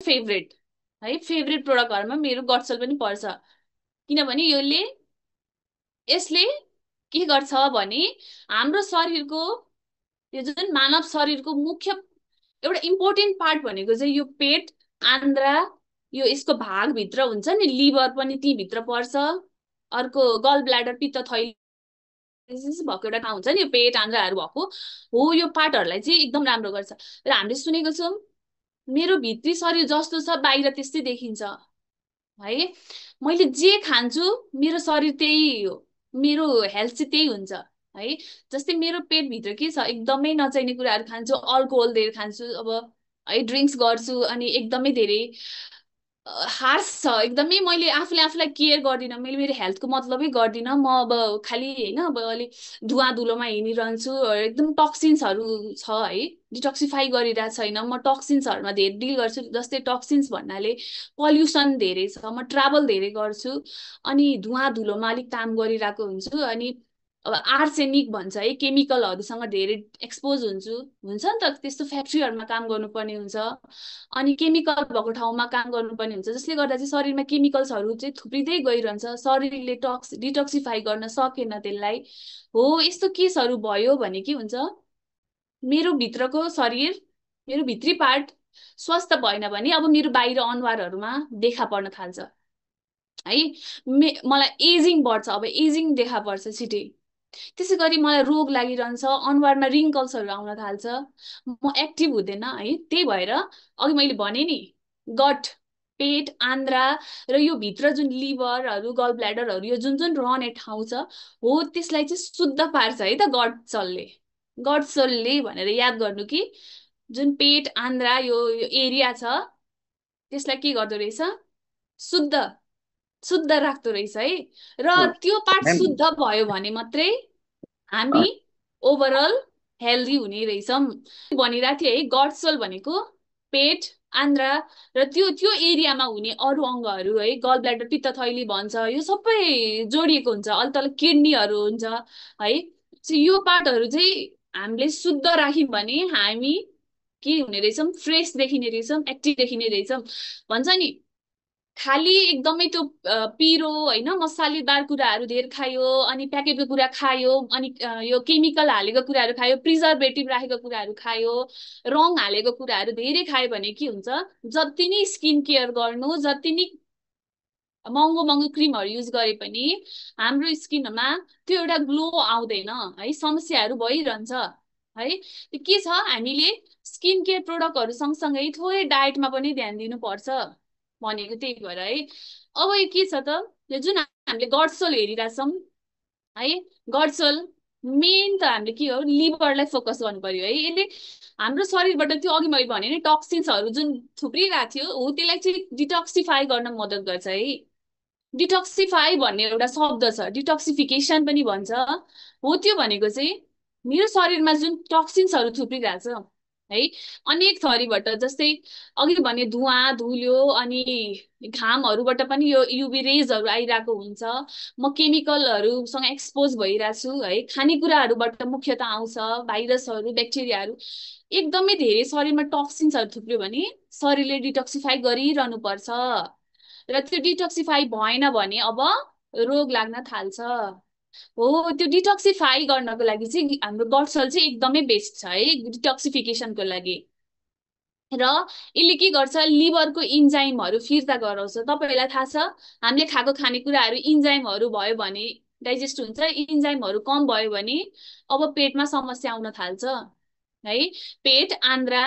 Favourite है, favourite प्रोडक्टहरुमा मेरो गट्सल पनि पर्छ। किनभने यसले के गर्छ भने हाम्रो शरीरको, यो जुन मानव शरीरको मुख्य एउटा इम्पोर्टेन्ट पार्ट भनेको चाहिँ यो पेट, आन्द्रा, यो यसको भागभित्र हुन्छ नि, लिभर पनि त्यहीँभित्र पर्छ। अर्को गल ब्ल्याडर, पित्त थैली भएको एउटा ठाउँ हुन्छ नि, यो पेट आन्द्राहरू भएको हो, यो पार्टहरूलाई चाहिँ एकदम राम्रो गर्छ। र हामीले सुनेको छौँ मेरो भित्री शरीर जस्तो छ बाहिर त्यस्तै देखिन्छ है। मैले जे खान्छु मेरो शरीर त्यही हो, मेरो हेल्थ चाहिँ त्यही हुन्छ है। जस्तै मेरो पेटभित्र के छ, एकदमै नचाहिने कुराहरू खान्छु, अल्कोहल धेरै खान्छु, अब है ड्रिङ्क्स गर्छु, अनि एकदमै धेरै हार्स छ एकदमै। मैले आफूले आफूलाई केयर गर्दिनँ, मैले मेरो हेल्थको मतलबै गर्दिनँ म। अब खालि होइन, अब अलि धुवा धुलोमा हिँडिरहन्छु, एकदम टक्सिन्सहरू छ है, डिटक्सिफाई गरिरहेको छैन म। टक्सिन्सहरूमा धेरै डिल गर्छु, जस्तै टक्सिन्स भन्नाले पल्युसन धेरै छ, म ट्राभल धेरै गर्छु, अनि धुवा धुलोमा अलिक काम गरिरहेको हुन्छु, अनि अब आर्सेनिक भन्छ है, केमिकलहरूसँग धेरै एक्सपोज हुन्छ नि त, त्यस्तो फ्याक्ट्रीहरूमा काम गर्नुपर्ने हुन्छ, अनि केमिकल भएको ठाउँमा काम गर्नुपर्ने हुन्छ, जसले गर्दा चाहिँ शरीरमा केमिकल्सहरू चाहिँ थुप्रिँदै गइरहन्छ, शरीरले डिटक्सिफाई गर्न सकेन त्यसलाई। हो यस्तो केसहरू भयो भने के हुन्छ, मेरो भित्रको शरीर, मेरो भित्री पार्ट स्वस्थ भएन भने अब मेरो बाहिर अनुहारहरूमा देखा पर्न थाल्छ है। मलाई एजिङ बढ्छ, अब एजिङ देखा पर्छ छिटै। त्यसै गरी मलाई रोग लागिरहन्छ, अनुहारमा रिङ्कल्सहरू आउन थाल्छ, म एक्टिभ हुँदैन है। त्यही भएर अघि मैले भने नि, गट, पेट, आन्द्रा र यो भित्र जुन लिभरहरू, गल ब्ल्याडरहरू, यो जुन जुन रहने ठाउँ छ हो, त्यसलाई चाहिँ शुद्ध पार्छ है त गट्सलले। गट्सलले भनेर याद गर्नु कि जुन पेट, आन्द्रा, यो एरिया छ, त्यसलाई के गर्दो रहेछ, शुद्ध शुद्ध राख्दो रहेछ है। र त्यो पार्ट म्याम शुद्ध भयो भने मात्रै हामी ओभरअल हेल्दी हुने रहेछौँ। भनिरहेको थिएँ है, गट्सल भनेको पेट, आन्द्रा र त्यो त्यो एरियामा हुने अरू अङ्गहरू है, गल ब्ल्याडर, पित्त थैली भन्छ, यो सबै जोडिएको हुन्छ, अलि तल किडनीहरू हुन्छ है। यो पार्टहरू चाहिँ हामीले शुद्ध राख्यौँ भने हामी के हुने रहेछौँ, फ्रेस देखिने रहेछौँ, एक्टिभ देखिने रहेछौँ। भन्छ नि, खालि एकदमै त्यो पिरो होइन, मसालेदार कुराहरू धेरै खायो, अनि प्याकेटको कुरा खायो, अनि यो केमिकल हालेको कुराहरू खायो, प्रिजर्भेटिभ राखेको कुराहरू खायो, रङ हालेको कुराहरू धेरै खायो भने के हुन्छ, जति नै स्किन केयर गर्नु, जति नै महँगो महँगो क्रिमहरू युज गरे पनि हाम्रो स्किनमा त्यो एउटा ग्लो आउँदैन है, समस्याहरू भइरहन्छ है। त्यो के छ, हामीले स्किन केयर प्रोडक्टहरू सँगसँगै थोरै डायटमा पनि ध्यान दिनुपर्छ भनेको त्यही भएर है। अब यो के छ त, यो जुन हामीले गट्सल हेरिरहेछौँ है, गट्सल मेन त हामीले के हो, लिभरलाई फोकस गर्नु पर्यो है। यसले हाम्रो शरीरबाट त्यो अघि मैले भने नि टक्सिन्सहरू जुन थुप्रिरहेको थियो हो, त्यसलाई चाहिँ डिटक्सिफाई गर्न मद्दत गर्छ है। डिटक्सिफाई भन्ने एउटा शब्द छ, डिटक्सिफिकेसन पनि भन्छ हो। त्यो भनेको चाहिँ मेरो शरीरमा जुन टक्सिन्सहरू थुप्रिरहेछ है, अनेक थरीबाट, जस्तै अघि भने धुवाँ धुल्यो, अनि घामहरूबाट पनि यो युभी रेजहरू आइरहेको हुन्छ, म केमिकलहरूसँग एक्सपोज भइरहेको छु है, खानेकुराहरूबाट मुख्यतः आउँछ भाइरसहरू, ब्याक्टेरियाहरू, एकदमै धेरै शरीरमा टक्सिन्सहरू थुप्रियो भने शरीरले डिटक्सिफाई गरिरहनु पर्छ। र त्यो डिटक्सिफाई भएन भने अब रोग लाग्न थाल्छ हो। त्यो डिटक्सिफाई गर्नको लागि चाहिँ हाम्रो गट्सल चाहिँ एकदमै बेस्ट छ है, डिटक्सिफिकेसनको लागि। र यसले के गर्छ, लिभरको इन्जाइमहरू फिर्ता गराउँछ। तपाईँहरूलाई थाहा छ, हामीले खाएको खानेकुराहरू इन्जाइमहरू भयो भने डाइजेस्ट हुन्छ, इन्जाइमहरू कम भयो भने अब पेटमा समस्या आउन थाल्छ है। पेट, आन्द्रा,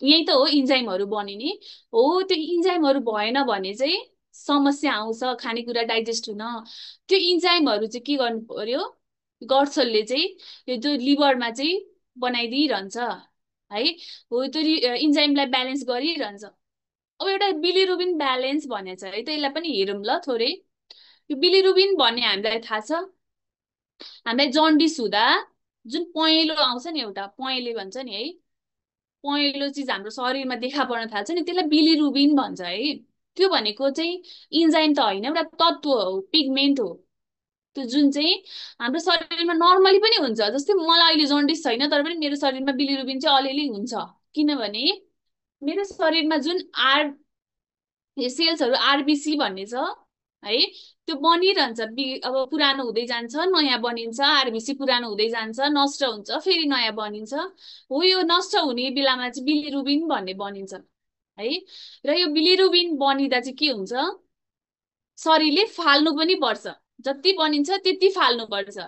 यही त हो इन्जाइमहरू बनिने हो। त्यो इन्जाइमहरू भएन भने चाहिँ समस्या आउँछ खानेकुरा डाइजेस्ट हुन। त्यो इन्जाइमहरू चाहिँ के गर्नु पर्यो, गट्सलले चाहिँ यो जो लिभरमा चाहिँ बनाइदिइरहन्छ है। हो त्यो इन्जाइमलाई ब्यालेन्स गरिरहन्छ। अब एउटा बिलिरुबिन ब्यालेन्स भन्ने छ है, त यसलाई पनि हेरौँ ल थोरै। यो बिलिरुबिन भन्ने हामीलाई थाहा छ, हामीलाई जन्डिस हुँदा जुन पहेँलो आउँछ नि, एउटा पहेँले भन्छ नि है, पहेँलो चिज हाम्रो शरीरमा देखा पर्न थाल्छ नि, त्यसलाई बिलिरुबिन भन्छ है। त्यो भनेको चाहिँ इन्जाइम त होइन, एउटा तत्त्व हो, पिगमेन्ट हो, त्यो जुन चाहिँ हाम्रो शरीरमा नर्मली पनि हुन्छ। जस्तै मलाई अहिले जन्डिस छैन, तर पनि मेरो शरीरमा बिलिरुबिन चाहिँ अलिअलि हुन्छ, किनभने मेरो शरीरमा जुन यो सेल्सहरू आरबिसी भन्ने छ है, त्यो बनिरहन्छ अब पुरानो हुँदै जान्छ, नयाँ बनिन्छ, आरबिसी पुरानो हुँदै जान्छ, नष्ट हुन्छ, फेरि नयाँ बनिन्छ। हो यो नष्ट हुने बेलामा चाहिँ बिलिरुबिन भन्ने बनिन्छ है। र यो बिलिरुबिन बनिँदा चाहिँ के हुन्छ, शरीरले फाल्नु पनि पर्छ, जति बनिन्छ त्यति फाल्नु पर्छ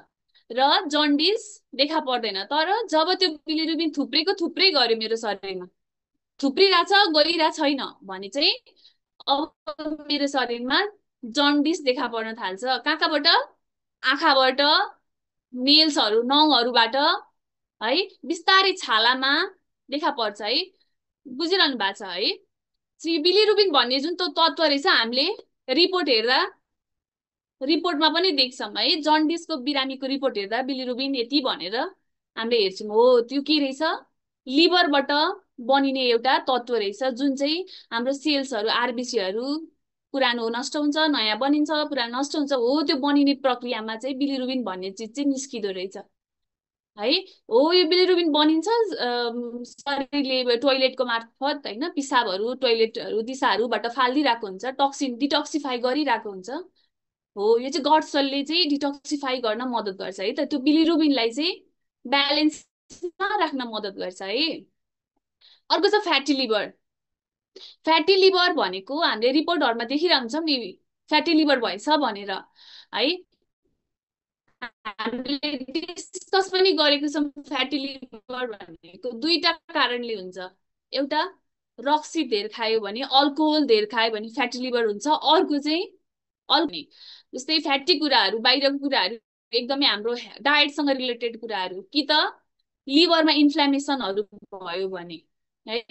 र जन्डिस देखा पर्दैन। तर जब त्यो बिलिरुबिन थुप्रेको थुप्रै गर्यो मेरो शरीरमा, थुप्रिरहेछ गइरहेको छैन भने चाहिँ अब मेरो शरीरमा जन्डिस देखा पर्न थाल्छ। कहाँ कहाँबाट? आँखाबाट, नेल्सहरू नङहरूबाट है, बिस्तारै छालामा देखा पर्छ है। बुझिरहनु भएको छ है? बिलिरुबिन भन्ने जुन तत्त्व रहेछ, हामीले रिपोर्ट हेर्दा रिपोर्टमा पनि देख्छौँ है, जन्डिसको बिरामीको रिपोर्ट हेर्दा बिलिरुबिन यति भनेर हामीले हेर्छौँ। हो त्यो के रहेछ, लिभरबाट बनिने एउटा तत्त्व रहेछ, जुन चाहिँ हाम्रो सेल्सहरू आरबिसीहरू पुरानो नष्ट हुन्छ, नयाँ बनिन्छ, पुरानो नष्ट हुन्छ, हो त्यो बनिने प्रक्रियामा चाहिँ बिलिरुबिन भन्ने चिज चाहिँ निस्किँदो रहेछ है। हो यो बिलिरुबिन बनिन्छ शरीरले टोइलेटको मार्फत होइन, पिसाबहरू टोइलेटहरू दिशाहरूबाट फालिदिरहेको हुन्छ, टक्सिन डिटक्सिफाई गरिरहेको हुन्छ। हो यो चाहिँ गट सेलले चाहिँ डिटक्सिफाई गर्न मद्दत गर्छ है त, त्यो बिलिरुबिनलाई चाहिँ ब्यालेन्समा राख्न मद्दत गर्छ है। अर्को छ फ्याटी लिभर। फ्याटी लिभर भनेको हामीले रिपोर्टहरूमा देखिरहन्छौँ नि, फ्याटी लिभर भएछ भनेर है, हामीले डिस्कस पनि गरेको छौँ। फ्याटी लिभर भनेको दुईटा कारणले हुन्छ, एउटा रक्सी धेर खायो भने, अल्कोहल धेर खायो भने फ्याटी लिभर हुन्छ, अर्को चाहिँ जस्तै फ्याटी कुराहरू, बाहिरको कुराहरू, एकदमै हाम्रो डायटसँग रिलेटेड कुराहरू, कि त लिभरमा इन्फ्लामेसनहरू भयो भने है,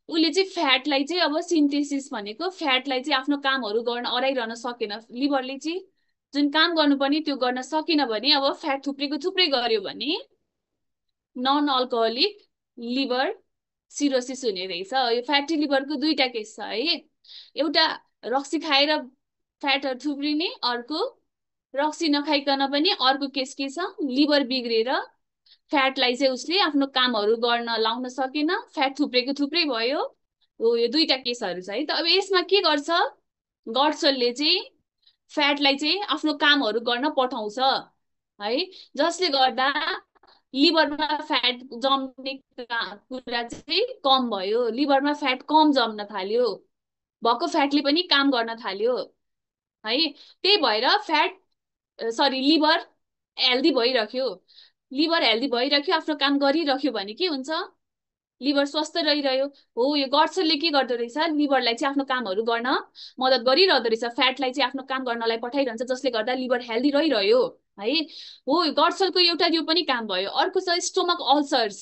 उसले चाहिँ फ्याटलाई चाहिँ अब सिन्थेसिस भनेको फ्याटलाई चाहिँ आफ्नो कामहरू गर्न अराइरहन सकेन, लिभरले चाहिँ जुन काम गर्नुपर्ने त्यो गर्न सकेन भने, अब फ्याट थुप्रेको थुप्रै गर्यो भने नन अल्कोहलिक लिभर सिरोसिस हुने रहेछ। यो फ्याटी लिभरको दुईटा केस छ है, एउटा रक्सी खाएर फ्याटहरू थुप्रिने, अर्को रक्सी नखाइकन पनि अर्को केस के छ, लिभर बिग्रेर फ्याटलाई चाहिँ उसले आफ्नो कामहरू गर्न लाउन सकेन, फ्याट थुप्रेको थुप्रै भयो। हो यो दुईटा केसहरू छ है त। अब यसमा के गर्छ, गट्सलले चाहिँ फ्याटलाई चाहिँ आफ्नो कामहरू गर्न पठाउँछ है, जसले गर्दा लिभरमा फ्याट जम्ने कुरा चाहिँ कम भयो, लिभरमा फ्याट कम जम्न थाल्यो, भएको फ्याटले पनि काम गर्न थाल्यो है। त्यही भएर फ्याट सरी लिभर हेल्दी भइरह्यो, लिभर हेल्दी भइरह्यो, आफ्नो काम गरिरह्यो भने के हुन्छ, लिभर स्वस्थ रहिरह्यो। हो यो गट्सलले के गर्दो रहेछ, लिभरलाई चाहिँ आफ्नो कामहरू गर्न मद्दत गरिरहँदो रहेछ, फ्याटलाई चाहिँ आफ्नो काम गर्नलाई पठाइरहन्छ, जसले गर्दा लिभर हेल्दी रहिरह्यो है। हो गट्सलको एउटा यो पनि काम भयो। अर्को छ स्टोमक अल्सर्स,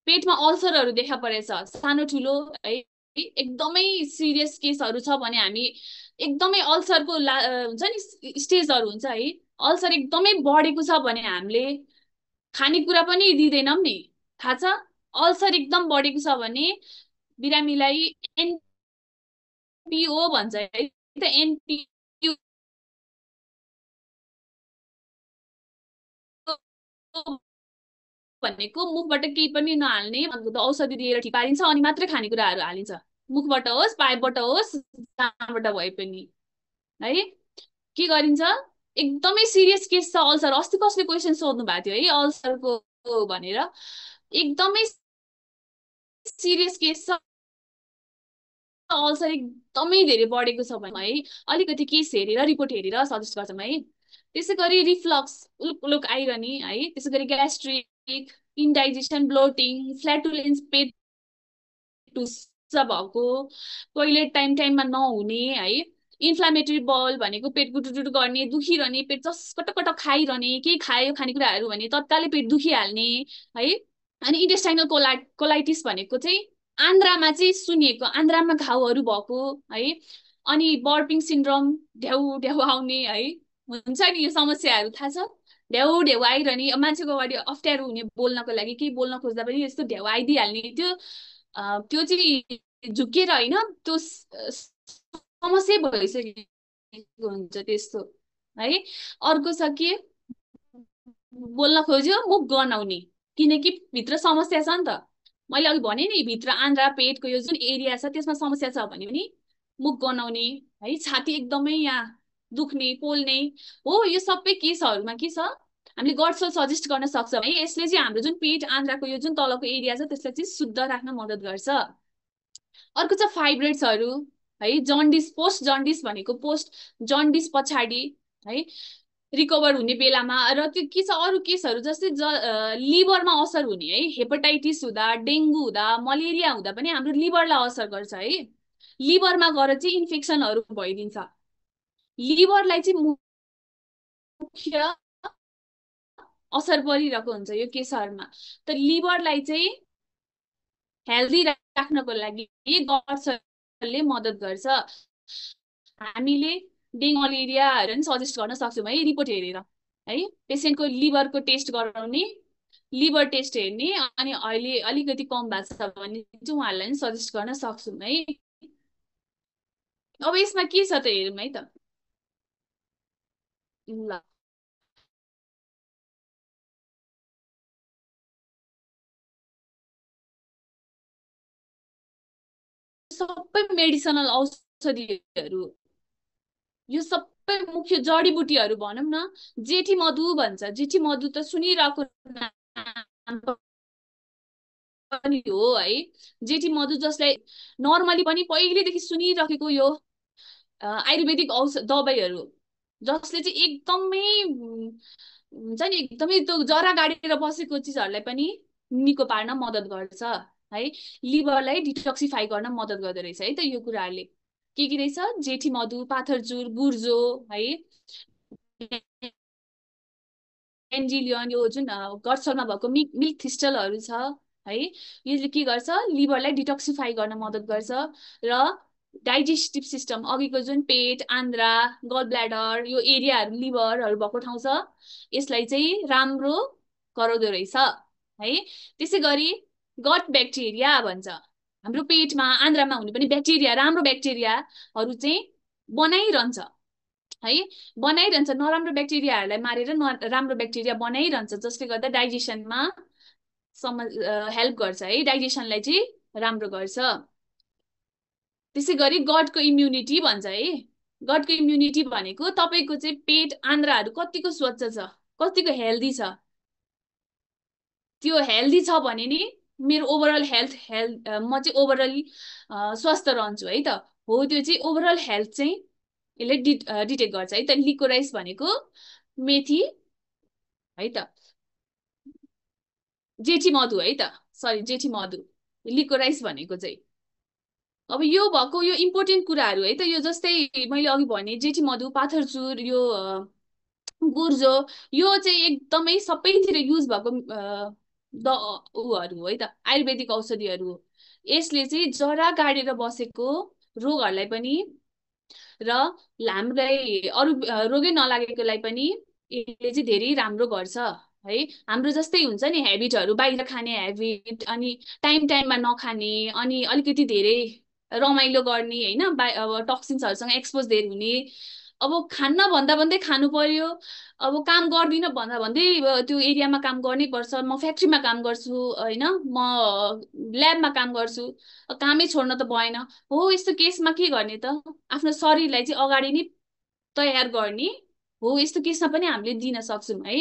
पेटमा अल्सरहरू देखा परेछ सानो ठुलो है, एकदमै सिरियस केसहरू छ भने हामी एकदमै अल्सरको हुन्छ नि स्टेजहरू हुन्छ है, अल्सर एकदमै बढेको छ भने हामीले खानेकुरा पनि दिँदैनौँ नि, थाहा छ? अल्सर एकदम बढेको छ भने बिरामीलाई एनपिओ भन्छ है त, एनपिओ भनेको मुखबाट केही पनि नहाल्ने, औषधि दिएर ठिक पारिन्छ अनि मात्रै खानेकुराहरू हालिन्छ, मुखबाट होस् पाइपबाट होस् जहाँबाट भए पनि है। के गरिन्छ, एकदमै सिरियस केस छ अल्सर, अस्ति कसले क्वेसन सोध्नु भएको थियो है अल्सरको भनेर, एकदमै सिरियस केस छ, अल्सर एकदमै धेरै बढेको छ भने है, अलिकति केस हेरेर रिपोर्ट हेरेर सजेस्ट गर्छौँ है। त्यसै गरी रिफ्लक्स, उलुक उलुक आइरहने है, त्यसै गरी ग्यास्ट्रिक, इन्डाइजेसन, ब्लोटिङ, फ्ल्याटुलेन्स, पेट भएको, टोइलेट टाइम टाइममा नहुने है, इन्फ्लामेटरी बल भनेको पेट गुटुटुटु गर्ने, दुखिरहने, पेट जस कटकट खाइरहने, केही खायो खानेकुराहरू भने तत्कालै पेट दुखिहाल्ने है। अनि इन्टेस्टाइनल कोलाइटिस भनेको चाहिँ आन्द्रामा चाहिँ सुनिएको, आन्द्रामा घाउहरू भएको है। अनि बर्पिङ सिन्ड्रोम, ढ्याउ ढ्याउ आउने है, हुन्छ नि यो समस्याहरू थाहा छ, ढ्याउ ढ्याउ आइरहने, मान्छेको अगाडि अप्ठ्यारो हुने बोल्नको लागि, केही बोल्न खोज्दा पनि यस्तो ढ्याउ आइदिइहाल्ने, त्यो चाहिँ झुकेर होइन, त्यो समस्या भइसकेको हुन्छ त्यस्तो है। अर्को छ के, बोल्न खोज्यो मुख गनाउने, किनकि भित्र समस्या छ नि त, मैले अघि भने नि भित्र आन्द्रा पेटको यो जुन एरिया छ त्यसमा समस्या छ भने पनि मुख गनाउने है, छाती एकदमै यहाँ दुख्ने पोल्ने हो, यो सबै केसहरूमा के छ, हामीले गडसल सजेस्ट गर्न सक्छौँ है। यसले चाहिँ हाम्रो जुन पेट आन्द्राको यो जुन तलको एरिया छ त्यसलाई चाहिँ शुद्ध राख्न मद्दत गर्छ। अर्को छ फाइब्रोइड्सहरू है, जन्डिस, पोस्ट जन्डिस भनेको पोस्ट जन्डिस पछाडि है रिकभर हुने बेलामा। र त्यो के छ, अरू केसहरू जस्तै लिभरमा असर हुने है, हेपाटाइटिस हुँदा, डेङ्गु हुँदा, मलेरिया हुँदा पनि हाम्रो लिभरलाई असर गर्छ है। लिभरमा गएर चाहिँ इन्फेक्सनहरू भइदिन्छ। लिभरलाई चाहिँ मुख्य असर परिरहेको हुन्छ यो केसहरूमा। त लिभरलाई चाहिँ हेल्दी राख्नको लागि गट्सले मद्दत गर्छ। हामीले डेङ्गु मलेरियाहरू पनि सजेस्ट गर्न सक्छौँ है, रिपोर्ट हेरेर है। पेसेन्टको लिभरको टेस्ट गराउने, लिभर टेस्ट हेर्ने, अनि अहिले अलिकति कम भएको छ भने चाहिँ उहाँहरूलाई पनि सजेस्ट गर्न सक्छौँ है। अब यसमा के छ त हेरौँ है त। ल, सबै मेडिसनल औषधिहरू, यो सबै मुख्य जडीबुटीहरू भनौँ न। जेठी मधु भन्छ, जेठी मधु त सुनिरहेको नाम पनि हो है। जेठी मधु जसलाई नर्मली पनि पहिलेदेखि सुनिराखेको यो आयुर्वेदिक औषध दबाईहरू, जसले चाहिँ एकदमै हुन्छ नि, एकदमै त्यो जरा गाडेर बसेको चिजहरूलाई पनि निको पार्न मद्दत गर्छ है। लिभरलाई डिटक्सिफाई गर्न मद्दत गर्दो रहेछ है त यो कुराहरूले। के रहेछ, जेठी मधु, पाथरजुर, गुर्जो है, एन्जिलियन, यो जुन गट्सलमा भएको मिल्क थिस्टलहरू छ है, यसले के गर्छ, लिभरलाई डिटक्सिफाई गर्न मद्दत गर्छ। र डाइजेस्टिभ सिस्टम, अघिको जुन पेट, आन्द्रा, गल ब्ल्याडर, यो एरियाहरू लिभरहरू भएको ठाउँ छ, यसलाई चाहिँ राम्रो गराउँदो रहेछ है। त्यसै गरी गट ब्याक्टेरिया भन्छ, हाम्रो पेटमा आन्द्रामा हुने पनि ब्याक्टेरिया, राम्रो ब्याक्टेरियाहरू चाहिँ बनाइरहन्छ है, बनाइरहन्छ। नराम्रो ब्याक्टेरियाहरूलाई मारेर राम्रो ब्याक्टेरिया बनाइरहन्छ, जसले गर्दा डाइजेसनमा हेल्प गर्छ है, डाइजेसनलाई चाहिँ राम्रो गर्छ। त्यसै गरी गटको इम्युनिटी भन्छ है। गटको इम्युनिटी भनेको तपाईँको चाहिँ पेट आन्द्राहरू कतिको स्वच्छ छ, कतिको हेल्दी छ। त्यो हेल्दी छ भने नि मेरो ओभरअल हेल्थ म चाहिँ ओभरअल स्वस्थ रहन्छु है त। हो, त्यो चाहिँ ओभरअल हेल्थ चाहिँ यसले डिटेक्ट गर्छ है त। लिकोराइस भनेको मेथी है त, जेठी मधु है त, सरी जेठी मधु, लिकोराइस भनेको चाहिँ। अब यो भएको यो इम्पोर्टेन्ट कुराहरू है त, यो जस्तै मैले अघि भने जेठी मधु, पाथरचुर, यो गुर्जो, यो चाहिँ एकदमै सबैतिर युज भएको उहरू हो है त, आयुर्वेदिक औषधिहरू हो। यसले चाहिँ जरा गाडेर बसेको रोगहरूलाई पनि र हामीलाई अरू रोगै नलागेकोलाई पनि यसले चाहिँ धेरै राम्रो गर्छ है। हाम्रो जस्तै हुन्छ नि हेबिटहरू, बाहिर खाने हेबिट, अनि टाइम टाइममा नखाने, अनि अलिकति धेरै रमाइलो गर्ने होइन, अब टक्सिन्सहरूसँग एक्सपोज धेरै हुने, अब खान्न भन्दा भन्दै खानु पर्यो, अब काम गर्दिनँ भन्दा भन्दै त्यो एरियामा काम गर्नै पर्छ। म फ्याक्ट्रीमा काम गर्छु होइन, म ल्याबमा काम गर्छु, कामै छोड्न त भएन। हो, यस्तो केसमा के गर्ने त, आफ्नो शरीरलाई चाहिँ अगाडि नै तयार गर्ने हो। यस्तो केसमा पनि हामीले दिन सक्छौँ है।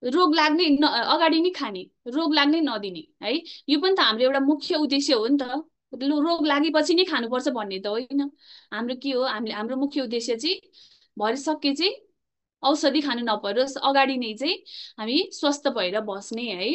रोग लाग्ने अगाडि नै खाने, रोग लाग्नै नदिने है। यो पनि त हाम्रो एउटा मुख्य उद्देश्य हो नि त। रोग लागेपछि नै खानुपर्छ भन्ने त होइन। हाम्रो के हो, हाम्रो मुख्य उद्देश्य चाहिँ भरिसके चाहिँ औषधि खानु नपरोस्, अगाडि नै चाहिँ हामी स्वस्थ भएर बस्ने है।